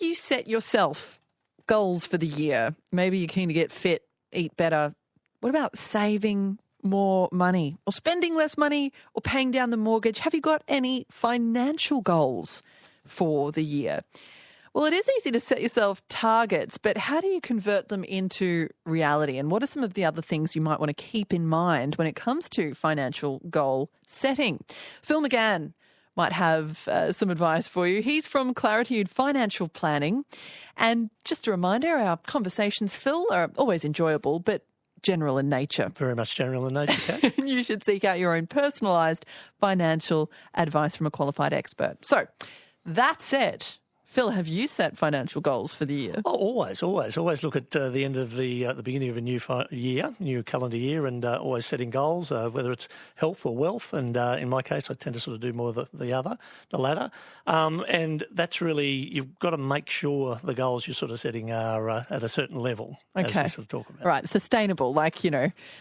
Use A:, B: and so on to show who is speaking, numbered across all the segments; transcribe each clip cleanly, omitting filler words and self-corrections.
A: you set yourself goals for the year? Maybe you're keen to get fit, eat better. What about saving more money or spending less money or paying down the mortgage? Have you got any financial goals for the year? Well, it is easy to set yourself targets, but how do you convert them into reality? And what are some of the other things you might want to keep in mind when it comes to financial goal setting? Phil McGann might have some advice for you. He's from Claritude Financial Planning. And just a reminder, our conversations, Phil, are always enjoyable, but general in nature.
B: Very much general in nature, Kat.
A: You should seek out your own personalised financial advice from a qualified expert. So, that said, Phil, have you set financial goals for the year?
B: Oh, always look at the end of the beginning of a new calendar year, and always setting goals, whether it's health or wealth. And in my case, I tend to sort of do more of the latter. And that's really, you've got to make sure the goals you're sort of setting are at a certain level.
A: Okay.
B: As we sort of talk about.
A: Right, sustainable. Like,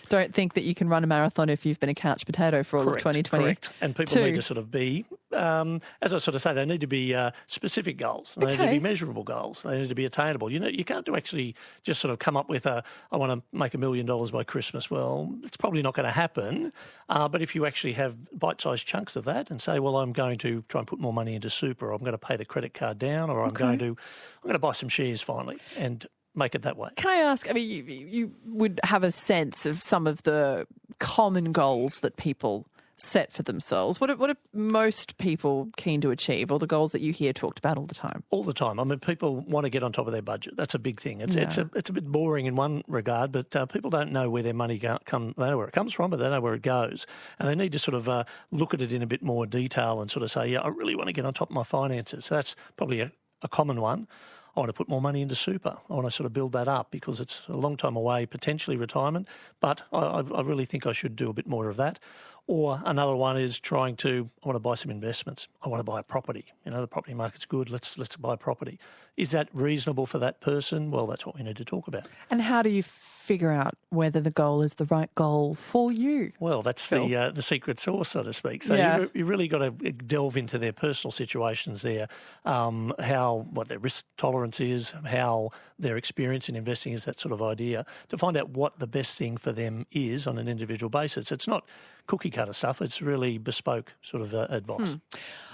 A: don't think that you can run a marathon if you've been a couch potato for all of 2020.
B: Correct. And people need to sort of be, as I sort of say, they need to be specific goals. They need to be measurable goals. They need to be attainable. You can't actually just sort of come up with I want to make $1 million by Christmas. Well, it's probably not going to happen. But if you actually have bite-sized chunks of that and say, well, I'm going to try and put more money into super, or I'm going to pay the credit card down, or I'm going to buy some shares finally, and make it that way.
A: Can I ask, you would have a sense of some of the common goals that people set for themselves. What are most people keen to achieve, or the goals that you hear talked about all the time?
B: All the time. I mean, people want to get on top of their budget. That's a big thing. It's a bit boring in one regard, but people don't know where their money they know where it comes from, but they know where it goes. And they need to sort of look at it in a bit more detail and sort of say, yeah, I really want to get on top of my finances. So that's probably a common one. I want to put more money into super. I want to sort of build that up because it's a long time away, potentially retirement, but I really think I should do a bit more of that. Or another one is I want to buy some investments. I want to buy a property. The property market's good. Let's buy property. Is that reasonable for that person? Well, that's what we need to talk about.
A: And how do you figure out whether the goal is the right goal for you?
B: Well, that's the secret sauce, so to speak. So you really got to delve into their personal situations there, what their risk tolerance is, how their experience in investing is, that sort of idea, to find out what the best thing for them is on an individual basis. It's not cookie cutter stuff. It's really bespoke sort of advice.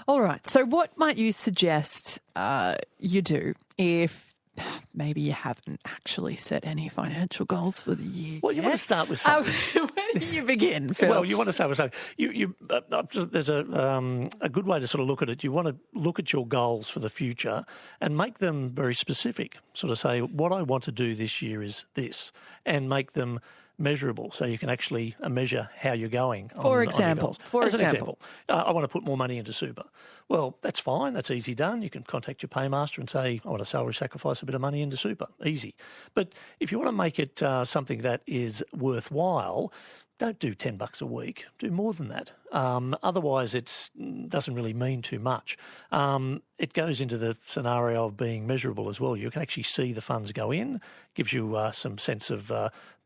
A: All right. So what might you suggest you do if maybe you haven't actually set any financial goals for the year?
B: Well, you want to start with something.
A: Where do you begin, Phil?
B: Well, you want to start with something. There's a good way to sort of look at it. You want to look at your goals for the future and make them very specific. Sort of say, what I want to do this year is this, and make them measurable, so you can actually measure how you're going.
A: For example,
B: I want to put more money into super. Well, that's fine. That's easy done. You can contact your paymaster and say, I want to salary sacrifice a bit of money into super. Easy. But if you want to make it something that is worthwhile, don't do $10 a week. Do more than that. Otherwise, it doesn't really mean too much. It goes into the scenario of being measurable as well. You can actually see the funds go in, gives you some sense of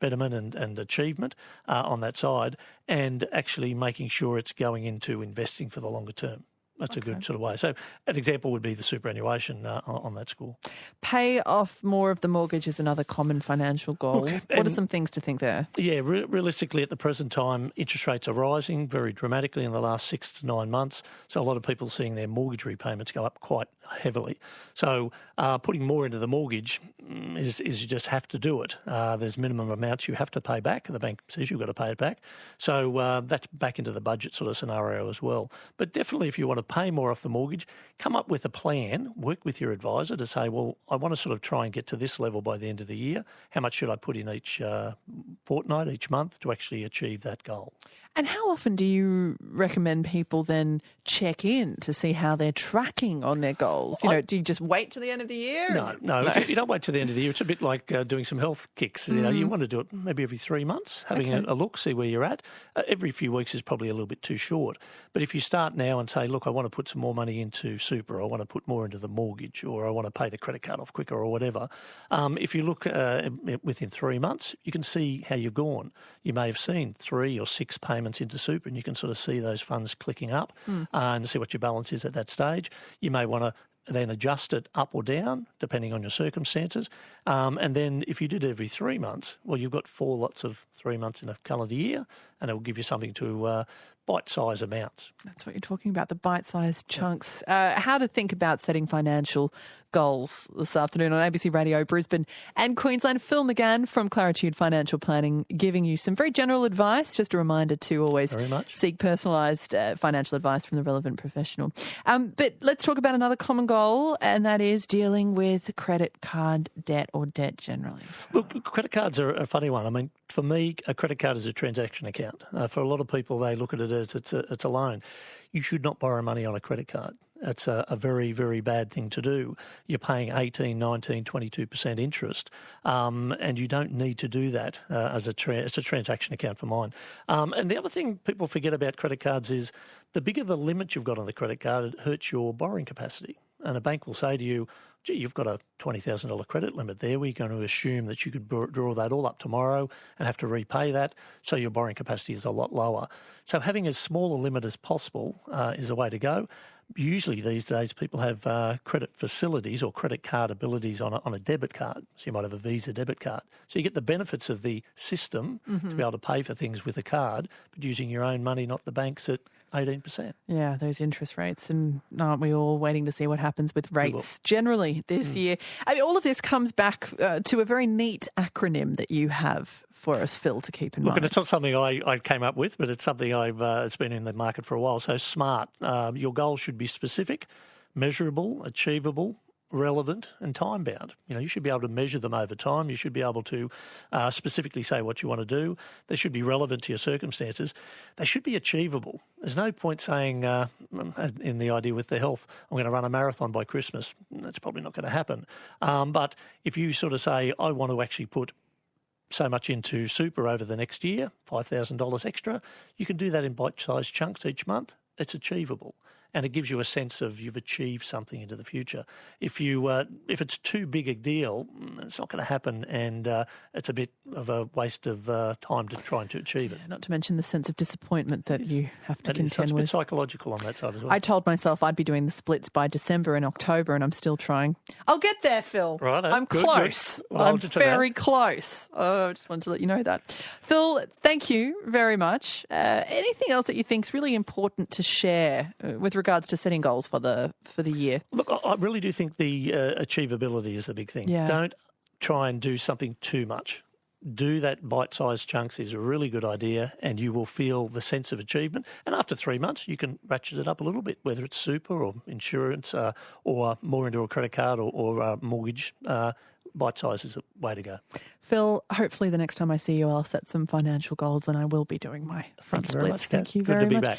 B: betterment and achievement on that side, and actually making sure it's going into investing for the longer term. That's a good sort of way. So an example would be the superannuation on that score.
A: Pay off more of the mortgage is another common financial goal. What are some things to think there? Yeah,
B: realistically at the present time, interest rates are rising very dramatically in the last 6 to 9 months. So a lot of people are seeing their mortgage repayments go up quite heavily. So putting more into the mortgage is you just have to do it. There's minimum amounts you have to pay back. The bank says you've got to pay it back. So that's back into the budget sort of scenario as well. But definitely if you want to pay more off the mortgage, come up with a plan, work with your advisor to say, well, I want to sort of try and get to this level by the end of the year. How much should I put in each fortnight, each month to actually achieve that goal?
A: And how often do you recommend people then check in to see how they're tracking on their goals? Do you just wait till the end of the year?
B: No. You don't wait till the end of the year. It's a bit like doing some health kicks. You want to do it maybe every 3 months, having a look, see where you're at. Every few weeks is probably a little bit too short. But if you start now and say, look, I want to put some more money into super, I want to put more into the mortgage, or I want to pay the credit card off quicker or whatever, if you look within 3 months, you can see how you've gone. You may have seen 3 or 6 payments into super, and you can sort of see those funds clicking up and see what your balance is at that stage. You may want to then adjust it up or down depending on your circumstances. And then if you did it every 3 months, well, you've got 4 lots of 3 months in a calendar year, and it will give you something to bite-sized amounts.
A: That's what you're talking about, the bite-sized chunks. How to think about setting financial goals this afternoon on ABC Radio Brisbane and Queensland. Phil McGann from Claritude Financial Planning giving you some very general advice. Just a reminder to always seek personalised financial advice from the relevant professional. But let's talk about another common goal, and that is dealing with credit card debt or debt generally.
B: Look, credit cards are a funny one. I mean, for me, a credit card is a transaction account. For a lot of people, they look at it as it's a loan. You should not borrow money on a credit card. It's a very, very bad thing to do. You're paying 18, 19, 22% interest, and you don't need to do that it's a transaction account for mine. And the other thing people forget about credit cards is the bigger the limit you've got on the credit card, it hurts your borrowing capacity. And a bank will say to you, gee, you've got a $20,000 credit limit there. We're going to assume that you could draw that all up tomorrow and have to repay that, so your borrowing capacity is a lot lower. So having as small a limit as possible is the way to go. Usually these days people have credit facilities or credit card abilities on a debit card. So you might have a Visa debit card. So you get the benefits of the system to be able to pay for things with a card, but using your own money, not the bank's at 18%.
A: Yeah, those interest rates. And aren't we all waiting to see what happens with rates generally this year? I mean, all of this comes back to a very neat acronym that you have for us, Phil, to keep in mind.
B: Look, and it's not something I came up with, but it's something it's been in the market for a while. So SMART. Your goals should be specific, measurable, achievable, relevant and time-bound. You know, you should be able to measure them over time. You should be able to specifically say what you want to do. They should be relevant to your circumstances. They should be achievable. There's no point saying, in the idea with the health, I'm going to run a marathon by Christmas. That's probably not going to happen. But if you sort of say, I want to actually put so much into super over the next year, $5,000 extra, you can do that in bite-sized chunks each month. It's achievable. And it gives you a sense of you've achieved something into the future. If it's too big a deal, it's not going to happen, and it's a bit of a waste of time to try and to achieve it.
A: Not to mention the sense of disappointment that you have to contend with.
B: It's a bit psychological on that side as well.
A: I told myself I'd be doing the splits by December and October, and I'm still trying. I'll get there, Phil.
B: Right,
A: I'm close.
B: Well,
A: I'm very close. Oh, I just wanted to let you know that. Phil, thank you very much. Anything else that you think is really important to share with regards to setting goals for the year?
B: Look, I really do think the achievability is the big thing.
A: Yeah.
B: Don't try and do something too much. Do that bite-sized chunks is a really good idea, and you will feel the sense of achievement. And after 3 months, you can ratchet it up a little bit, whether it's super or insurance or more into a credit card or mortgage. Bite size is a way to go.
A: Phil, hopefully the next time I see you, I'll set some financial goals, and I will be doing my front splits. Thank you very much.
B: Good to be back.